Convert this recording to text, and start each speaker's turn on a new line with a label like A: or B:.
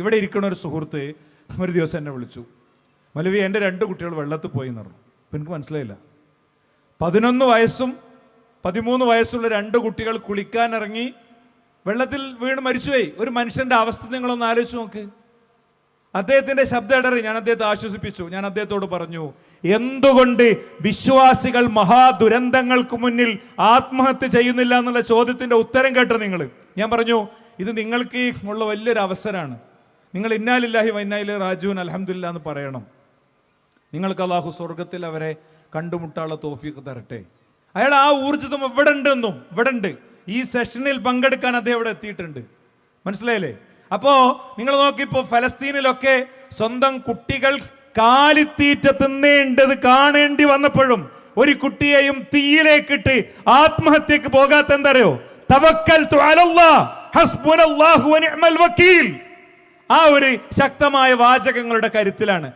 A: ഇവിടെ ഇരിക്കുന്ന ഒരു സുഹൃത്ത് ഒരു ദിവസം എന്നെ വിളിച്ചു, മൗലവി എൻ്റെ 2 കുട്ടികൾ വെള്ളത്തിൽ പോയി എന്ന് പറഞ്ഞു. അപ്പം എനിക്ക് മനസ്സിലായില്ല. 11 വയസ്സും 13 വയസ്സുള്ള 2 കുട്ടികൾ കുളിക്കാനിറങ്ങി വെള്ളത്തിൽ വീണ് മരിച്ചുപോയി. ഒരു മനുഷ്യൻ്റെ അവസ്ഥ നിങ്ങളൊന്ന് ആലോചിച്ച് നോക്ക്. അദ്ദേഹത്തിൻ്റെ ശബ്ദം ഇടറി. ഞാൻ അദ്ദേഹത്തെ ആശ്വസിപ്പിച്ചു. ഞാൻ അദ്ദേഹത്തോട് പറഞ്ഞു, എന്തുകൊണ്ട് വിശ്വാസികൾ മഹാദുരന്തങ്ങൾക്ക് മുന്നിൽ ആത്മഹത്യ ചെയ്യുന്നില്ല എന്നുള്ള ചോദ്യത്തിൻ്റെ ഉത്തരം കേട്ടോ നിങ്ങൾ. ഞാൻ പറഞ്ഞു, ഇത് നിങ്ങൾക്ക് ഉള്ള വലിയൊരു അവസരമാണ്. നിങ്ങൾ ഇന്നാ ലില്ലാഹി വ ഇന്നാ ഇലൈഹി റാജിഊൻ അൽഹംദുലില്ലാഹ് എന്ന് പറയണം. നിങ്ങൾക്ക് അല്ലാഹു സ്വർഗത്തിൽ അവരെ കണ്ടുമുട്ടാനുള്ള തൗഫീഖ് തരട്ടെ. അയാൾ ആ ഊർജിതം ഇവിടെ ഉണ്ടെന്നും ഇവിടെ ഉണ്ട്. ഈ സെഷനിൽ പങ്കെടുക്കാൻ അദ്ദേഹം ഇവിടെ എത്തിയിട്ടുണ്ട്. മനസ്സിലായില്ലേ? അപ്പോ നിങ്ങൾ നോക്കിപ്പോ ഫലസ്തീനിലൊക്കെ സ്വന്തം കുട്ടികൾ കാലിത്തീറ്റ തിന്നേണ്ടത് കാണേണ്ടി വന്നപ്പോഴും ഒരു കുട്ടിയെയും തീയിലേക്കിട്ട് ആത്മഹത്യക്ക് പോകാത്ത എന്തറിയോ? തവക്കൽതു അലല്ലാഹ് ഹസ്ബുനല്ലാഹു വ നിഅമൽ വകീൽ. ആ ഒരു ശക്തമായ വാചകങ്ങളുടെ കരുത്തിലാണ്.